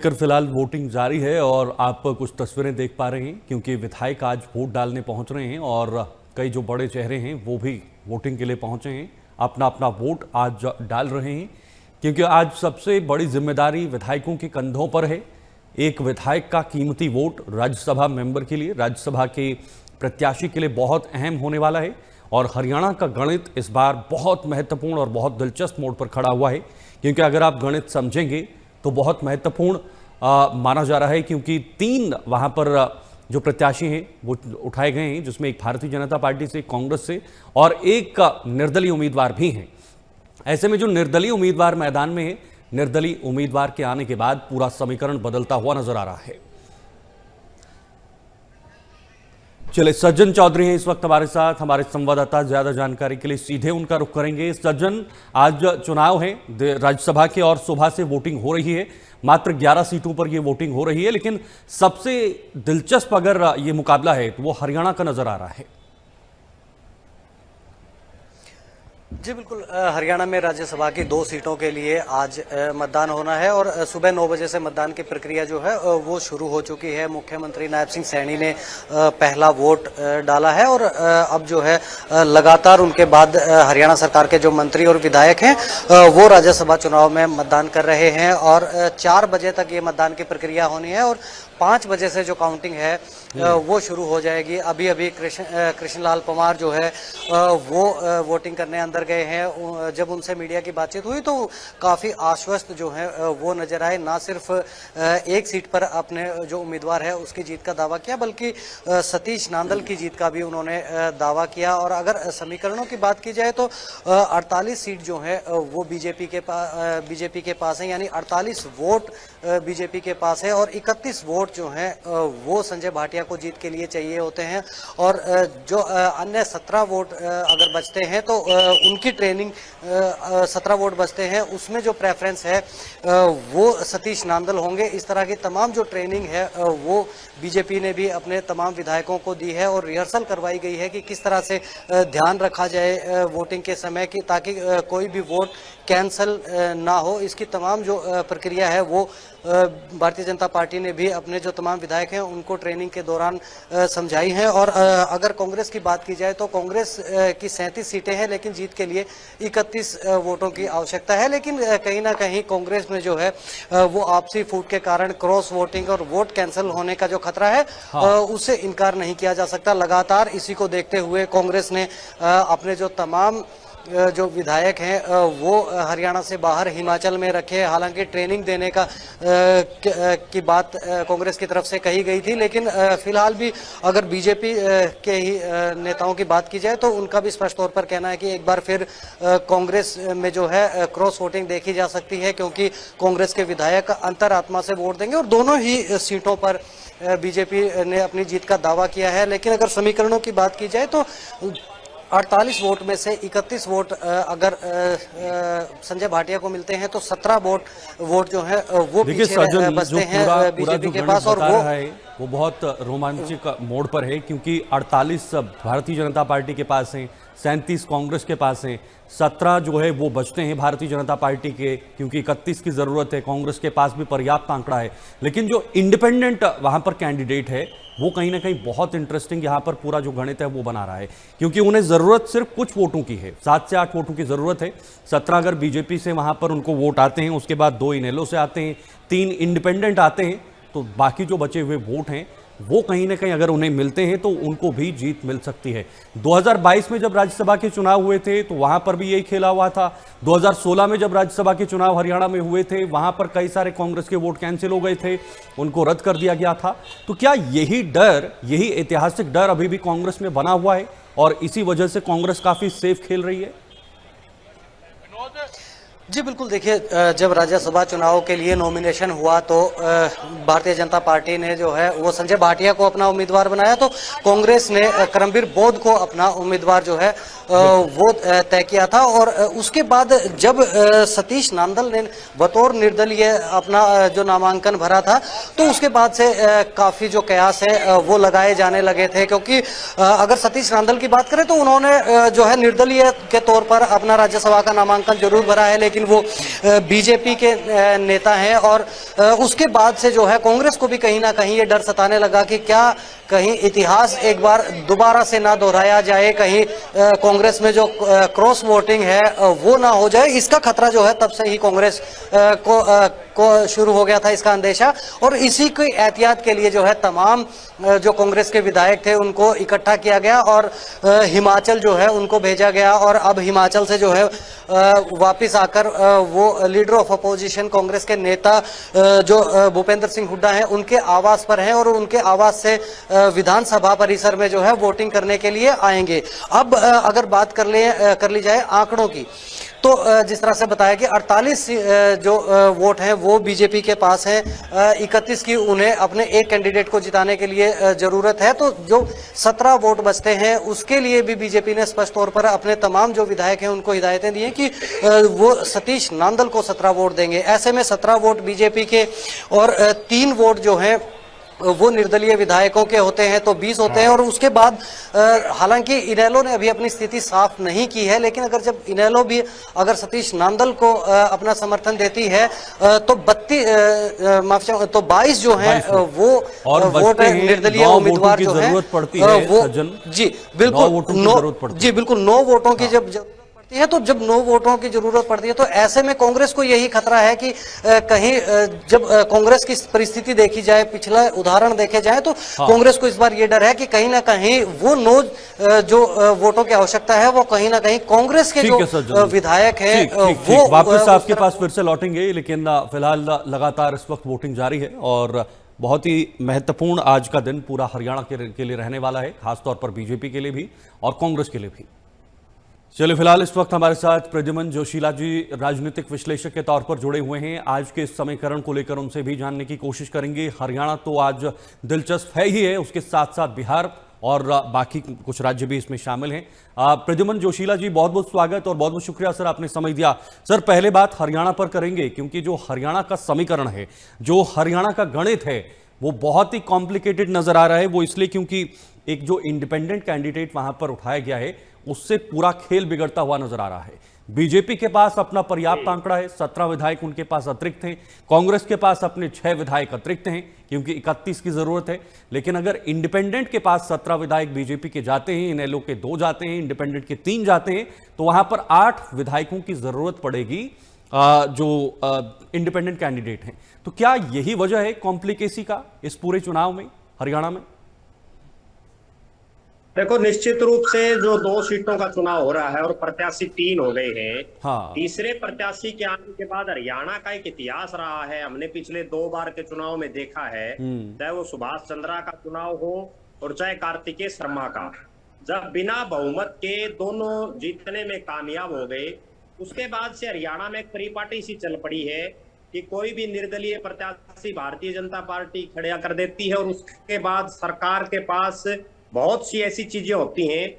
लेकर फिलहाल वोटिंग जारी है और आप कुछ तस्वीरें देख पा रहे हैं क्योंकि विधायक आज वोट डालने पहुंच रहे हैं और कई जो बड़े चेहरे हैं वो भी वोटिंग के लिए पहुंचे हैं, अपना अपना वोट आज डाल रहे हैं क्योंकि आज सबसे बड़ी जिम्मेदारी विधायकों के कंधों पर है। एक विधायक का कीमती वोट राज्यसभा मेंबर के लिए, राज्यसभा के प्रत्याशी के लिए बहुत अहम होने वाला है और हरियाणा का गणित इस बार बहुत महत्वपूर्ण और बहुत दिलचस्प मोड़ पर खड़ा हुआ है क्योंकि अगर आप गणित समझेंगे तो बहुत महत्वपूर्ण माना जा रहा है क्योंकि 3 वहां पर जो प्रत्याशी हैं वो उठाए गए हैं, जिसमें एक भारतीय जनता पार्टी से, कांग्रेस से और एक निर्दलीय उम्मीदवार भी हैं। ऐसे में जो निर्दलीय उम्मीदवार मैदान में है, निर्दलीय उम्मीदवार के आने के बाद पूरा समीकरण बदलता हुआ नजर आ रहा है। चले, सज्जन चौधरी हैं इस वक्त हमारे साथ, हमारे संवाददाता। ज्यादा जानकारी के लिए सीधे उनका रुख करेंगे। सज्जन, आज चुनाव है राज्यसभा के और सुबह से वोटिंग हो रही है, मात्र 11 सीटों पर यह वोटिंग हो रही है, लेकिन सबसे दिलचस्प अगर ये मुकाबला है तो वो हरियाणा का नजर आ रहा है। जी बिल्कुल, हरियाणा में राज्यसभा की 2 सीटों के लिए आज मतदान होना है और सुबह 9 बजे से मतदान की प्रक्रिया जो है वो शुरू हो चुकी है। मुख्यमंत्री नायब सिंह सैनी ने पहला वोट डाला है और अब जो है लगातार उनके बाद हरियाणा सरकार के जो मंत्री और विधायक हैं वो राज्यसभा चुनाव में मतदान कर रहे हैं और 4 बजे तक ये मतदान की प्रक्रिया होनी है और 5 बजे से जो काउंटिंग है वो शुरू हो जाएगी। अभी कृष्ण लाल पंवार जो है वो वोटिंग करने अंदर गए हैं। जब उनसे मीडिया की बातचीत हुई तो काफी आश्वस्त जो है वो नजर आए। ना सिर्फ एक सीट पर अपने जो उम्मीदवार है उसकी जीत का दावा किया, बल्कि सतीश नांदल की जीत का भी उन्होंने दावा किया। और अगर समीकरणों की बात की जाए तो 48 सीट जो है वो बीजेपी के पास है, यानी 48 वोट बीजेपी के पास है और 31 वोट जो है वो संजय भाटिया को जीत के लिए चाहिए होते हैं। और जो अन्य 17 वोट अगर बचते हैं तो उनकी ट्रेनिंग 17 वोट बचते हैं, उसमें जो प्रेफरेंस है वो सतीश नांदल होंगे। इस तरह की तमाम जो ट्रेनिंग है वो बीजेपी ने भी अपने तमाम विधायकों को दी है और रिहर्सल करवाई गई है कि किस तरह से ध्यान रखा जाए वोटिंग के समय की, ताकि कोई भी वोट कैंसल ना हो। इसकी तमाम जो प्रक्रिया है वो भारतीय जनता पार्टी ने भी अपने जो तमाम विधायक हैं उनको ट्रेनिंग के दौरान समझाई है। और अगर कांग्रेस की बात की जाए तो कांग्रेस की 37 सीटें हैं, लेकिन जीत के लिए 31 वोटों की आवश्यकता है। लेकिन कहीं ना कहीं कांग्रेस में जो है वो आपसी फूट के कारण क्रॉस वोटिंग और वोट कैंसिल होने का जो खतरा है उससे इनकार नहीं किया जा सकता। लगातार इसी को देखते हुए कांग्रेस ने अपने जो तमाम जो विधायक हैं वो हरियाणा से बाहर हिमाचल में रखे। हालांकि ट्रेनिंग देने की बात कांग्रेस की तरफ से कही गई थी, लेकिन फिलहाल भी अगर बीजेपी के ही नेताओं की बात की जाए तो उनका भी स्पष्ट तौर पर कहना है कि एक बार फिर कांग्रेस में जो है क्रॉस वोटिंग देखी जा सकती है, क्योंकि कांग्रेस के विधायक अंतरात्मा से वोट देंगे और दोनों ही सीटों पर बीजेपी ने अपनी जीत का दावा किया है। लेकिन अगर समीकरणों की बात की जाए तो 48 वोट में से 31 वोट अगर संजय भाटिया को मिलते हैं तो 17 वोट जो है वो पीछे बचते हैं बीजेपी के पास। और वो बहुत रोमांचक मोड़ पर है क्योंकि 48 भारतीय जनता पार्टी के पास हैं, 37 कांग्रेस के पास हैं, 17 जो है वो बचते हैं भारतीय जनता पार्टी के, क्योंकि 31 की जरूरत है। कांग्रेस के पास भी पर्याप्त आंकड़ा है, लेकिन जो इंडिपेंडेंट वहां पर कैंडिडेट है वो कहीं ना कहीं बहुत इंटरेस्टिंग यहाँ पर पूरा जो गणित है वो बना रहा है, क्योंकि उन्हें जरूरत सिर्फ कुछ वोटों की है, 7 से 8 वोटों की जरूरत है। 17 अगर बीजेपी से वहां पर उनको वोट आते हैं, उसके बाद 2 इनेलो से आते हैं, 3 इंडिपेंडेंट आते हैं, तो बाकी जो बचे हुए वोट हैं वो कहीं ना कहीं अगर उन्हें मिलते हैं तो उनको भी जीत मिल सकती है। 2022 में जब राज्यसभा के चुनाव हुए थे तो वहां पर भी यही खेला हुआ था। 2016 में जब राज्यसभा के चुनाव हरियाणा में हुए थे वहां पर कई सारे कांग्रेस के वोट कैंसिल हो गए थे, उनको रद्द कर दिया गया था। तो क्या यही ऐतिहासिक डर अभी भी कांग्रेस में बना हुआ है और इसी वजह से कांग्रेस काफी सेफ खेल रही है? जी बिल्कुल, देखिए, जब राज्यसभा चुनाव के लिए नॉमिनेशन हुआ तो भारतीय जनता पार्टी ने जो है वो संजय भाटिया को अपना उम्मीदवार बनाया, तो कांग्रेस ने करमबीर बोध को अपना उम्मीदवार जो है वो तय किया था। और उसके बाद जब सतीश नांदल ने बतौर निर्दलीय अपना जो नामांकन भरा था तो उसके बाद से काफी जो कयास है वो लगाए जाने लगे थे, क्योंकि अगर सतीश नांदल की बात करें तो उन्होंने जो है निर्दलीय के तौर पर अपना राज्यसभा का नामांकन जरूर भरा है, लेकिन लेकिन वो बीजेपी के नेता हैं। और उसके बाद से जो है कांग्रेस को भी कहीं ना कहीं ये डर सताने लगा कि क्या कहीं इतिहास एक बार दोबारा से ना दोहराया जाए, कहीं कांग्रेस में जो क्रॉस वोटिंग है वो ना हो जाए। इसका खतरा जो है तब से ही कांग्रेस को शुरू हो गया था, इसका अंदेशा। और इसी की एहतियात के लिए जो है तमाम जो कांग्रेस के विधायक थे उनको इकट्ठा किया गया और हिमाचल जो है उनको भेजा गया। और अब हिमाचल से जो है वापिस आकर वो लीडर ऑफ अपोजिशन कांग्रेस के नेता जो भूपेंद्र सिंह हुड्डा हैं उनके आवास पर हैं और उनके आवास से विधानसभा परिसर में जो है वोटिंग करने के लिए आएंगे। अब अगर बात कर ली जाए आंकड़ों की, तो जिस तरह से बताया कि 48 जो वोट हैं वो बीजेपी के पास है, 31 की उन्हें अपने एक कैंडिडेट को जिताने के लिए जरूरत है। तो जो 17 वोट बचते हैं उसके लिए भी बीजेपी ने स्पष्ट तौर पर अपने तमाम जो विधायक हैं उनको हिदायतें दी हैं कि वो सतीश नांदल को 17 वोट देंगे। ऐसे में 17 वोट बीजेपी के और 3 वोट जो हैं वो निर्दलीय विधायकों के होते हैं, तो 20 होते हैं। और उसके बाद हालांकि इनेलो ने अभी अपनी स्थिति साफ नहीं की है, लेकिन अगर जब इनेलो भी अगर सतीश नांदल को अपना समर्थन देती है तो 22 जो हैं वो वोट निर्दलीय उम्मीदवार जो है वो जी बिल्कुल 9 वोटों की जब है। तो जब 9 वोटों की जरूरत पड़ती है तो ऐसे में कांग्रेस को यही खतरा है कि कहीं जब कांग्रेस की परिस्थिति देखी जाए, पिछला उदाहरण देखे जाए, तो कांग्रेस को इस बार ये डर है कि कहीं ना कहीं वो 9 जो वोटों की आवश्यकता है वो कहीं ना कहीं कांग्रेस के जो विधायक हैं वो वापस आपके पास फिर से लौटेंगे। लेकिन फिलहाल लगातार इस वक्त वोटिंग जारी है और बहुत ही महत्वपूर्ण आज का दिन पूरा हरियाणा के लिए रहने वाला है, खासतौर पर बीजेपी के लिए भी और कांग्रेस के लिए भी। चलिए, फिलहाल इस वक्त हमारे साथ प्रद्युमन जोशीला जी राजनीतिक विश्लेषक के तौर पर जुड़े हुए हैं। आज के इस समीकरण को लेकर उनसे भी जानने की कोशिश करेंगे। हरियाणा तो आज दिलचस्प है ही है, उसके साथ साथ बिहार और बाकी कुछ राज्य भी इसमें शामिल हैं। प्रद्युमन जोशीला जी, बहुत बहुत स्वागत और बहुत बहुत शुक्रिया सर, आपने समय दिया। सर, पहले बात हरियाणा पर करेंगे क्योंकि जो हरियाणा का समीकरण है, जो हरियाणा का गणित है, वो बहुत ही कॉम्प्लिकेटेड नजर आ रहा है। वो इसलिए क्योंकि एक जो इंडिपेंडेंट कैंडिडेट वहां पर उठाया गया है उससे पूरा खेल बिगड़ता हुआ नजर आ रहा है। बीजेपी के पास अपना पर्याप्त आंकड़ा है, 17 विधायक उनके पास अतिरिक्त हैं। कांग्रेस के पास अपने 6 विधायक अतिरिक्त हैं क्योंकि 31 की जरूरत है। लेकिन अगर इंडिपेंडेंट के पास 17 विधायक बीजेपी के जाते हैं, इनेलो के 2 जाते हैं, इंडिपेंडेंट के 3 जाते हैं, तो वहां पर 8 विधायकों की जरूरत पड़ेगी जो इंडिपेंडेंट कैंडिडेट हैं। तो क्या यही वजह है कॉम्प्लिकेसी का इस पूरे चुनाव में हरियाणा में? देखो, निश्चित रूप से जो 2 सीटों का चुनाव हो रहा है और प्रत्याशी 3 हो गए हैं। हाँ। तीसरे प्रत्याशी के आने के बाद हरियाणा का एक इतिहास रहा है, हमने पिछले 2 बार के चुनाव में देखा है, चाहे वो सुभाष चंद्रा का चुनाव हो और चाहे कार्तिकेय शर्मा का। जब बिना बहुमत के दोनों जीतने में कामयाब हो गए, उसके बाद से हरियाणा में एक परिपाटी सी चल पड़ी है कि कोई भी निर्दलीय प्रत्याशी भारतीय जनता पार्टी खड़ा कर देती है और उसके बाद सरकार के पास बहुत सी ऐसी चीजें होती हैं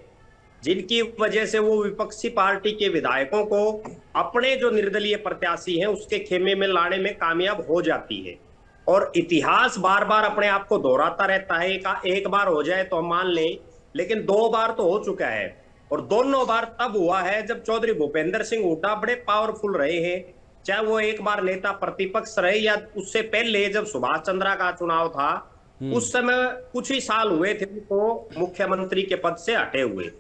जिनकी वजह से वो विपक्षी पार्टी के विधायकों को अपने जो निर्दलीय प्रत्याशी हैं उसके खेमे में लाने में कामयाब हो जाती है। और इतिहास बार बार अपने आप को दोहराता रहता है। एक बार हो जाए तो हम मान लें, लेकिन 2 बार तो हो चुका है और दोनों बार तब हुआ है जब चौधरी भूपेंद्र सिंह हुड्डा बड़े पावरफुल रहे हैं, चाहे वो एक बार नेता प्रतिपक्ष रहे या उससे पहले जब सुभाष चंद्रा का चुनाव था उस समय कुछ ही साल हुए थे उनको मुख्यमंत्री के पद से हटे हुए।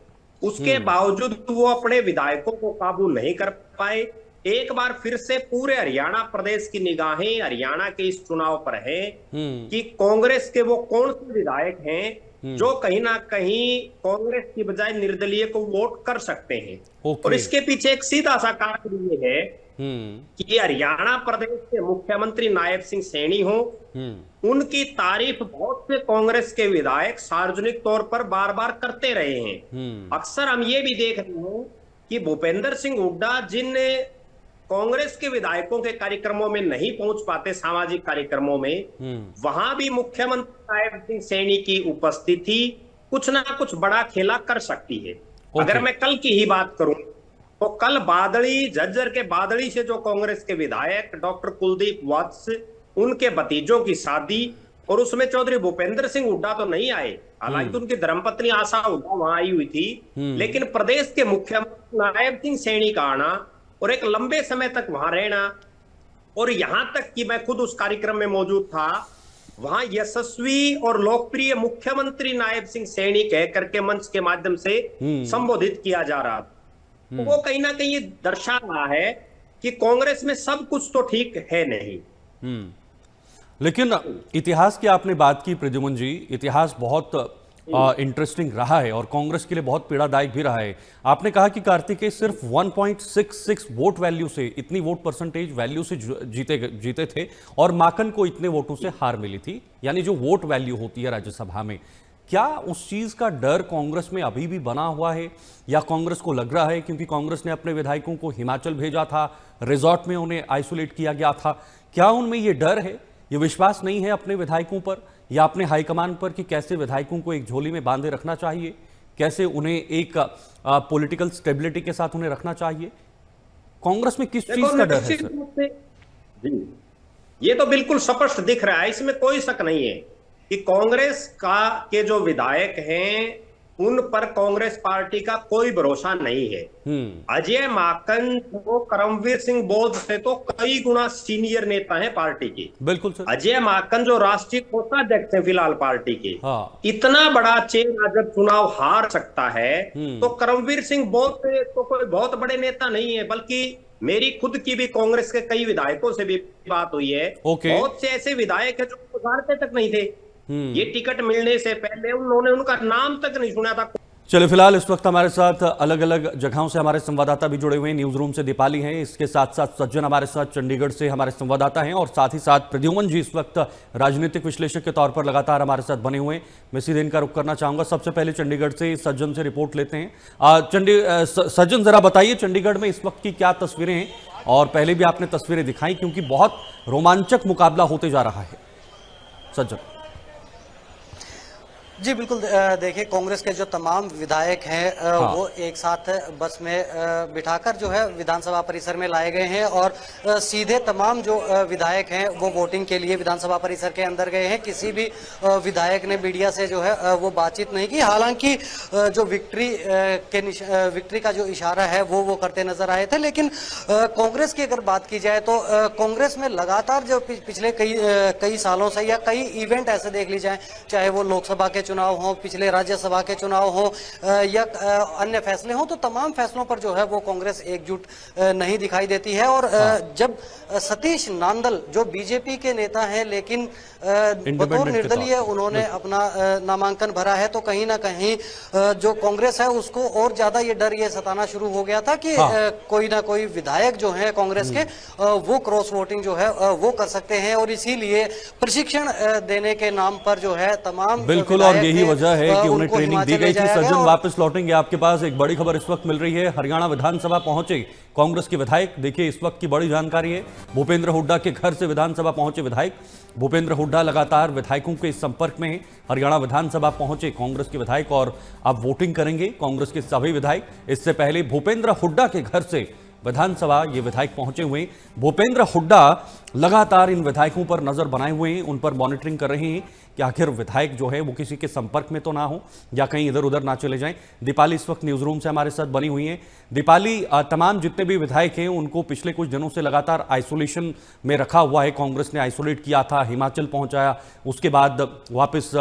उसके बावजूद वो अपने विधायकों को काबू नहीं कर पाए। एक बार फिर से पूरे हरियाणा प्रदेश की निगाहें हरियाणा के इस चुनाव पर है कि कांग्रेस के वो कौन से विधायक हैं जो कहीं ना कहीं कांग्रेस की बजाय निर्दलीय को वोट कर सकते हैं। और इसके पीछे एक सीधा सा कारण ये है कि हरियाणा प्रदेश के मुख्यमंत्री नायब सिंह सैनी हो, उनकी तारीफ बहुत से कांग्रेस के विधायक सार्वजनिक तौर पर बार बार करते रहे हैं। अक्सर हम ये भी देख रहे हैं कि भूपेंद्र सिंह हुड्डा जिन कांग्रेस के विधायकों के कार्यक्रमों में नहीं पहुंच पाते, सामाजिक कार्यक्रमों में, वहां भी मुख्यमंत्री नायब सिंह सैनी की उपस्थिति कुछ ना कुछ बड़ा खेला कर सकती है। अगर मैं कल की ही बात करूं तो कल बादली, झज्जर के बादली से जो कांग्रेस के विधायक डॉक्टर कुलदीप वत्स, उनके भतीजों की शादी, और उसमें चौधरी भूपेंद्र सिंह हुड्डा तो नहीं आए, हालांकि उनकी धर्मपत्नी आशा हुड्डा वहां आई हुई थी, लेकिन प्रदेश के मुख्यमंत्री नायब सिंह सैनी का आना और एक लंबे समय तक वहां रहना, और यहां तक कि मैं खुद उस कार्यक्रम में मौजूद था, वहां यशस्वी और लोकप्रिय मुख्यमंत्री नायब सिंह सैनी कह करके मंच के माध्यम से संबोधित किया जा रहा था। तो वो कहीं ना कहीं ये दर्शा रहा है कि कांग्रेस में सब कुछ तो ठीक है नहीं। लेकिन इतिहास की आपने बात की प्रद्युमन जी, इतिहास बहुत इंटरेस्टिंग रहा है और कांग्रेस के लिए बहुत पीड़ादायक भी रहा है। आपने कहा कि कार्तिकेय सिर्फ 1.66 वोट वैल्यू से, इतनी वोट परसेंटेज वैल्यू से जीते थे और माकन को इतने वोटों से हार मिली थी, यानी जो वोट वैल्यू होती है राज्यसभा में। क्या उस चीज का डर कांग्रेस में अभी भी बना हुआ है, या कांग्रेस को लग रहा है क्योंकि कांग्रेस ने अपने विधायकों को हिमाचल भेजा था, रिजॉर्ट में उन्हें आइसोलेट किया गया था, क्या उनमें ये डर है, ये विश्वास नहीं है अपने विधायकों पर या अपने हाईकमान पर कि कैसे विधायकों को एक झोली में बांधे रखना चाहिए, कैसे उन्हें एक पॉलिटिकल स्टेबिलिटी के साथ उन्हें रखना चाहिए? कांग्रेस में किस चीज का डर है सर? ये तो बिल्कुल स्पष्ट दिख रहा है, इसमें कोई शक नहीं है कि कांग्रेस के जो विधायक हैं उन पर कांग्रेस पार्टी का कोई भरोसा नहीं है। अजय माकन को करमवीर सिंह बोध से तो कई गुना सीनियर नेता हैं पार्टी के। बिल्कुल सर। अजय माकन जो राष्ट्रीय कोषाध्यक्ष हैं फिलहाल पार्टी के, हाँ। इतना बड़ा चेहरा जब चुनाव हार सकता है तो करमवीर सिंह बोध से तो कोई बहुत बड़े नेता नहीं है, बल्कि मेरी खुद की भी कांग्रेस के कई विधायकों से भी बात हुई है। बहुत से ऐसे विधायक है जो गुजारते तक नहीं थे, ये टिकट मिलने से पहले उन्होंने उनका नाम तक नहीं सुना था। चलिए, फिलहाल इस वक्त हमारे साथ अलग अलग जगहों से हमारे संवाददाता भी जुड़े हुए हैं। न्यूज रूम से दीपाली हैं, इसके साथ साथ सज्जन हमारे साथ चंडीगढ़ से हमारे संवाददाता हैं, और साथ ही साथ प्रद्युमन जी इस वक्त राजनीतिक विश्लेषक के तौर पर लगातार हमारे साथ बने हुए हैं। मैं सीधे इनका रुख करना चाहूंगा। सबसे पहले चंडीगढ़ से सज्जन से रिपोर्ट लेते हैं। सज्जन, जरा बताइए चंडीगढ़ में इस वक्त की क्या तस्वीरें हैं, और पहले भी आपने तस्वीरें दिखाई क्योंकि बहुत रोमांचक मुकाबला होते जा रहा है। सज्जन जी बिल्कुल, देखिए कांग्रेस के जो तमाम विधायक हैं वो एक साथ बस में बिठाकर जो है विधानसभा परिसर में लाए गए हैं, और सीधे तमाम जो विधायक हैं वो वोटिंग के लिए विधानसभा परिसर के अंदर गए हैं। किसी भी विधायक ने मीडिया से जो है वो बातचीत नहीं की। हालांकि जो विक्ट्री का जो इशारा है वो करते नजर आए थे। लेकिन कांग्रेस की अगर बात की जाए तो कांग्रेस में लगातार जो पिछले कई सालों से या कई इवेंट ऐसे देख ली जाए, चाहे वो लोकसभा के चुनाव हो, पिछले राज्यसभा के चुनाव हो या अन्य फैसले हो, तो तमाम फैसलों पर जो है वो कांग्रेस एकजुट नहीं दिखाई देती है। और जब सतीश नांदल जो बीजेपी के नेता हैं लेकिन बतौर निर्दलीय उन्होंने अपना नामांकन भरा है, तो कहीं ना कहीं जो कांग्रेस है उसको और ज्यादा ये डर ये सताना शुरू हो गया था कि कोई ना कोई विधायक जो है कांग्रेस के वो क्रॉस वोटिंग जो है वो कर सकते हैं, और इसीलिए प्रशिक्षण देने के नाम पर जो है तमाम बिल्कुल, और यही वजह है कि उन्हें ट्रेनिंग दी गई थी। सज्जन, वापस लौटेंगे आपके पास। एक बड़ी खबर इस वक्त मिल रही है, हरियाणा विधानसभा पहुंचे कांग्रेस के विधायक। देखिए इस वक्त की बड़ी जानकारी है, भूपेंद्र हुड्डा के घर से विधानसभा पहुंचे विधायक। भूपेंद्र हुड्डा लगातार विधायकों के संपर्क में हैं। हरियाणा विधानसभा पहुंचे कांग्रेस के विधायक और अब वोटिंग करेंगे कांग्रेस के सभी विधायक। इससे पहले भूपेंद्र हुड्डा के घर से विधानसभा ये विधायक पहुंचे हुए हैं। भूपेंद्र हुड्डा लगातार इन विधायकों पर नजर बनाए हुए हैं, उन पर मॉनिटरिंग कर रहे हैं कि आखिर विधायक जो है वो किसी के संपर्क में तो ना हो या कहीं इधर उधर ना चले जाएं। दीपाली इस वक्त न्यूज रूम से हमारे साथ बनी हुई हैं। दीपाली, तमाम जितने भी विधायक हैं उनको पिछले कुछ दिनों से लगातार आइसोलेशन में रखा हुआ है। कांग्रेस ने आइसोलेट किया था, हिमाचल पहुंचाया, उसके बाद वापस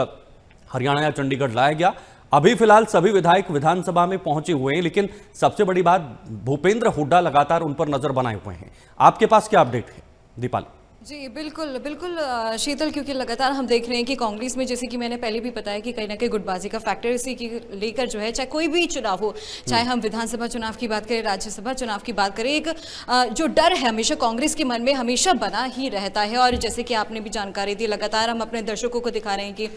हरियाणा या चंडीगढ़ लाया गया। अभी फिलहाल सभी विधायक विधानसभा में पहुंचे हुए हैं, लेकिन सबसे बड़ी बात भूपेंद्र हुड्डा लगातार उन पर नजर बनाए हुए हैं। आपके पास क्या अपडेट है दीपाली? जी बिल्कुल बिल्कुल शीतल, क्योंकि लगातार हम देख रहे हैं कि कांग्रेस में, जैसे कि मैंने पहले भी बताया कि कहीं ना कहीं गुटबाजी का फैक्टर इसी की लेकर जो है, चाहे कोई भी चुनाव हो, चाहे हम विधानसभा चुनाव की बात करें, राज्यसभा चुनाव की बात करें, एक जो डर है हमेशा कांग्रेस के मन में हमेशा बना ही रहता है। और जैसे कि आपने भी जानकारी दी, लगातार हम अपने दर्शकों को दिखा रहे हैं कि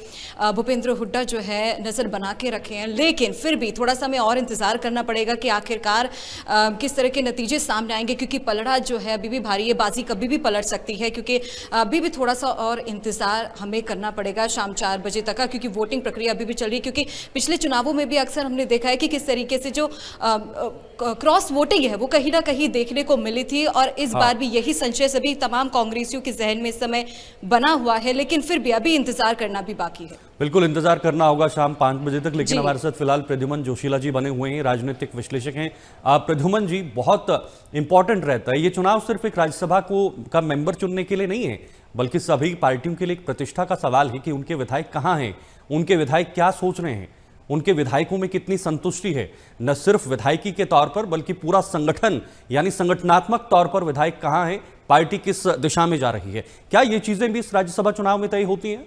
भूपेंद्र हुड्डा जो है नज़र बना के रखे हैं, लेकिन फिर भी थोड़ा सा हमें और इंतज़ार करना पड़ेगा कि आखिरकार किस तरह के नतीजे सामने आएंगे, क्योंकि पलड़ा जो है अभी भी भारी है, बाजी कभी भी पलट सकती है, क्योंकि अभी भी थोड़ा सा और इंतजार हमें करना पड़ेगा शाम 4 बजे तक का, क्योंकि वोटिंग प्रक्रिया अभी भी चल रही है। क्योंकि पिछले चुनावों में भी अक्सर हमने देखा है कि किस तरीके से जो क्रॉस वोटिंग है वो कहीं ना कहीं देखने को मिली थी, और इस बार भी यही संशय सभी तमाम कांग्रेसियों के जहन में इस समय बना हुआ है, लेकिन फिर भी अभी इंतजार करना भी बाकी है। बिल्कुल इंतजार करना होगा शाम 5 बजे तक। लेकिन हमारे साथ फिलहाल प्रद्युमन जोशीला जी बने हुए हैं, राजनीतिक विश्लेषक हैं। प्रद्युमन जी, बहुत इंपॉर्टेंट रहता है ये चुनाव, सिर्फ एक राज्यसभा का मेंबर चुनने के लिए नहीं है, बल्कि सभी पार्टियों के लिए एक प्रतिष्ठा का सवाल है कि उनके विधायक कहाँ हैं, उनके विधायक क्या सोच रहे हैं, उनके विधायकों में कितनी संतुष्टि है, न सिर्फ विधायकी के तौर पर बल्कि पूरा संगठन यानी संगठनात्मक तौर पर विधायक कहाँ है, पार्टी किस दिशा में जा रही है। क्या ये चीजें भी इस राज्यसभा चुनाव में तय होती हैं?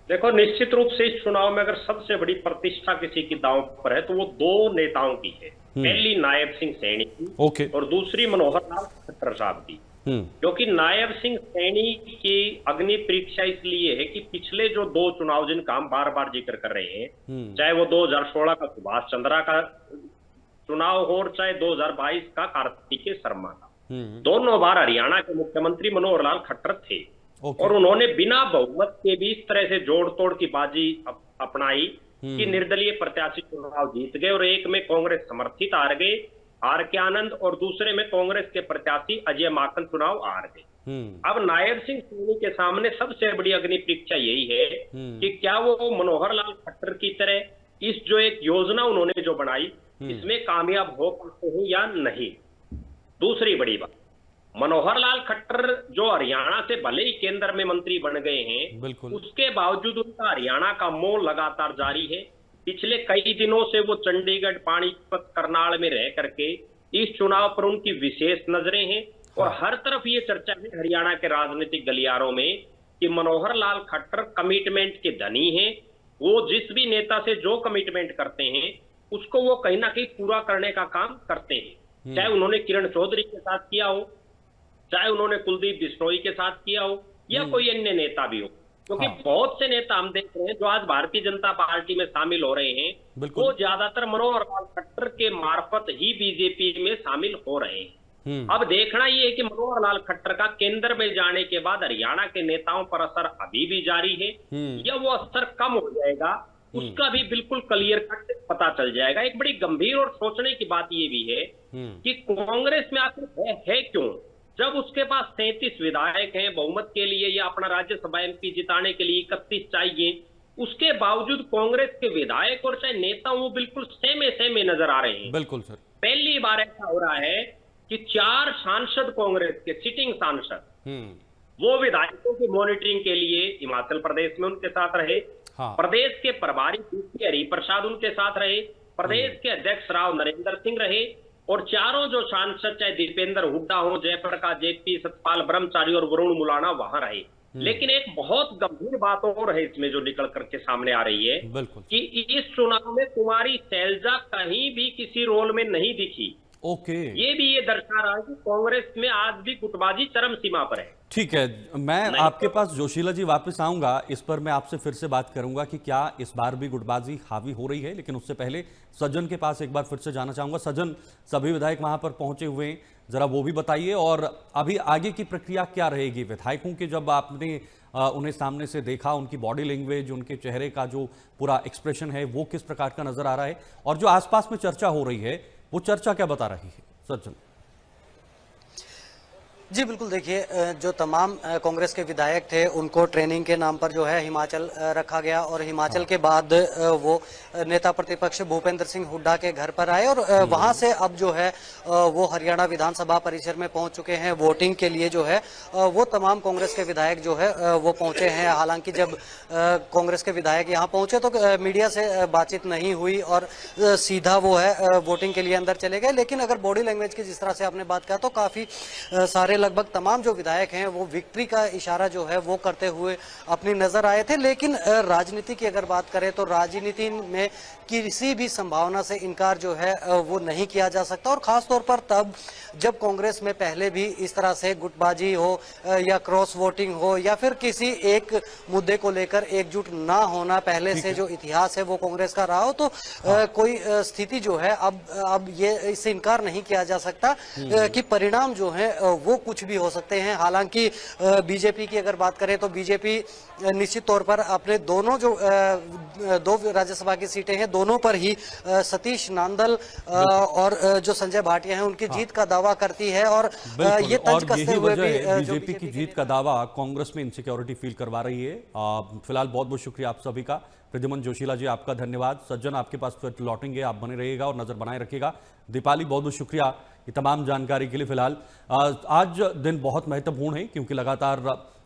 देखो, निश्चित रूप से इस चुनाव में अगर सबसे बड़ी प्रतिष्ठा किसी की दांव पर है तो वो दो नेताओं की है। पहली नायब सिंह सैनी की और दूसरी मनोहर लाल खट्टर साहब की। क्योंकि नायब सिंह सैनी की अग्नि परीक्षा इसलिए है कि पिछले जो दो चुनाव जिनका हम बार बार जिक्र कर रहे हैं, चाहे वो 2016 का सुभाष चंद्रा का चुनाव हो और चाहे 2022 का कार्तिकेय शर्मा का, दोनों बार हरियाणा के मुख्यमंत्री मनोहर लाल खट्टर थे। और उन्होंने बिना बहुमत के भी इस तरह से जोड़ तोड़ की बाजी अपनाई कि निर्दलीय प्रत्याशी चुनाव जीत गए, और एक में कांग्रेस समर्थित हार गए आर के आनंद, और दूसरे में कांग्रेस के प्रत्याशी अजय माकन चुनाव हार गए। अब नायब सिंह सैनी के सामने सबसे बड़ी अग्नि परीक्षा यही है कि क्या वो मनोहर लाल खट्टर की तरह इस जो एक योजना उन्होंने जो बनाई इसमें कामयाब हो पाते हैं या नहीं। दूसरी बड़ी बात, मनोहर लाल खट्टर जो हरियाणा से भले ही केंद्र में मंत्री बन गए हैं, उसके बावजूद उनका हरियाणा का मोह लगातार जारी है। पिछले कई दिनों से वो चंडीगढ़, पानीपत, करनाल में रह करके इस चुनाव पर उनकी विशेष नजरें हैं। और हर तरफ ये चर्चा है हरियाणा के राजनीतिक गलियारों में कि मनोहर लाल खट्टर कमिटमेंट के धनी हैं। वो जिस भी नेता से जो कमिटमेंट करते हैं उसको वो कहीं ना कहीं पूरा करने का काम करते हैं, चाहे उन्होंने किरण चौधरी के साथ किया हो, चाहे उन्होंने कुलदीप बिश्नोई के साथ किया हो, या कोई अन्य नेता भी हो। क्योंकि बहुत से नेता हम देख रहे हैं जो आज भारतीय जनता पार्टी में शामिल हो रहे हैं, वो ज्यादातर मनोहर लाल खट्टर के मार्फत ही बीजेपी में शामिल हो रहे हैं। अब देखना ये है कि मनोहर लाल खट्टर का केंद्र में जाने के बाद हरियाणा के नेताओं पर असर अभी भी जारी है या वो असर कम हो जाएगा, उसका भी बिल्कुल क्लियर कट पता चल जाएगा। एक बड़ी गंभीर और सोचने की बात ये भी है कि कांग्रेस में आखिर है क्यों, जब उसके पास 37 विधायक हैं बहुमत के लिए या अपना राज्यसभा एमपी जिताने के लिए 31 चाहिए, उसके बावजूद कांग्रेस के विधायक और चाहे नेता वो बिल्कुल सेमे नजर आ रहे हैं। बिल्कुल सर, पहली बार ऐसा हो रहा है कि 4 सांसद कांग्रेस के सिटिंग सांसद वो विधायकों की मॉनिटरिंग के लिए हिमाचल प्रदेश में उनके साथ रहे। प्रदेश के प्रभारी हरिप्रसाद उनके साथ रहे, प्रदेश के अध्यक्ष राव नरेंद्र सिंह रहे, और चारों जो सांसद चाहे दीपेंद्र हुड्डा हो, जयप्रकाश जेपी, सतपाल ब्रह्मचारी और वरुण मुलाना वहां रहे। लेकिन एक बहुत गंभीर बात और है इसमें जो निकल करके सामने आ रही है कि इस चुनाव में कुमारी शैलजा कहीं भी किसी रोल में नहीं दिखी। ये भी ये दर्शा रहा है कि कांग्रेस में आज भी गुटबाजी चरम सीमा पर है। ठीक है, मैं आपके पास जोशीला जी वापस आऊंगा, इस पर मैं आपसे फिर से बात करूंगा कि क्या इस बार भी गुटबाजी हावी हो रही है। लेकिन उससे पहले सज्जन के पास एक बार फिर से जाना चाहूंगा। सज्जन, सभी विधायक वहां पर पहुंचे हुए हैं, जरा वो भी बताइए, और अभी आगे की प्रक्रिया क्या रहेगी विधायकों की? जब आपने उन्हें सामने से देखा, उनकी बॉडी लैंग्वेज, उनके चेहरे का जो पूरा एक्सप्रेशन है वो किस प्रकार का नजर आ रहा है, और जो आसपास में चर्चा हो रही है वो चर्चा क्या बता रही है? सज्जन जी बिल्कुल, देखिए जो तमाम कांग्रेस के विधायक थे उनको ट्रेनिंग के नाम पर जो है हिमाचल रखा गया, और हिमाचल के बाद वो नेता प्रतिपक्ष भूपेंद्र सिंह हुड्डा के घर पर आए, और वहां से अब जो है वो हरियाणा विधानसभा परिसर में पहुंच चुके हैं। वोटिंग के लिए जो है वो तमाम कांग्रेस के विधायक जो है वो पहुंचे हैं। हालांकि जब कांग्रेस के विधायक यहाँ पहुंचे तो मीडिया से बातचीत नहीं हुई और सीधा वो है वोटिंग के लिए अंदर चले गए। लेकिन अगर बॉडी लैंग्वेज की जिस तरह से आपने बात किया तो काफी सारे लगभग तमाम जो विधायक हैं वो विक्ट्री का इशारा जो है वो करते हुए अपनी नजर आए थे। लेकिन राजनीति की अगर बात करें तो राजनीति में किसी भी संभावना से इनकार जो है वो नहीं किया जा सकता, और खास तौर पर तब जब कांग्रेस में पहले भी इस तरह से गुटबाजी हो या क्रॉस वोटिंग हो या फिर किसी एक मुद्दे को लेकर एकजुट ना होना पहले से जो इतिहास है वो कांग्रेस का रहा हो, तो कोई स्थिति जो है अब ये इससे इनकार नहीं किया जा सकता कि परिणाम जो है वो कुछ भी हो सकते हैं। हालांकि बीजेपी की अगर बात करें तो बीजेपी निश्चित तौर पर अपने दोनों जो दो राज्यसभा की सीटें हैं दोनों पर ही सतीश नांदल और जो संजय भाटिया हैं उनकी जीत का दावा करती है। और बिल्कुल, ये तंज और कसते यही हुए वजह भी है जो बीजेपी की जीत का दावा कांग्रेस में इनसिक्योरिटी फील करवा रही है। फिलहाल बहुत बहुत शुक्रिया आप सभी का। प्रद्युमन जोशीला जी आपका धन्यवाद। सज्जन आपके पास फिर लौटेंगे, आप बने रहिएगा और नजर बनाए रखिएगा। दीपाली बहुत बहुत शुक्रिया ये तमाम जानकारी के लिए। फिलहाल आज दिन बहुत महत्वपूर्ण है क्योंकि लगातार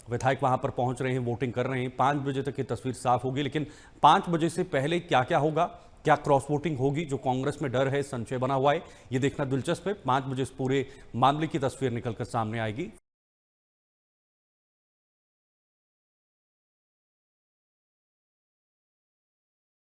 विधायक वहां पर पहुंच रहे हैं, वोटिंग कर रहे हैं। 5 बजे तक ये तस्वीर साफ होगी, लेकिन 5 बजे से पहले क्या क्या होगा, क्या क्रॉस वोटिंग होगी, जो कांग्रेस में डर है, संशय बना हुआ है, ये देखना दिलचस्प है। 5 बजे इस पूरे मामले की तस्वीर निकलकर सामने आएगी।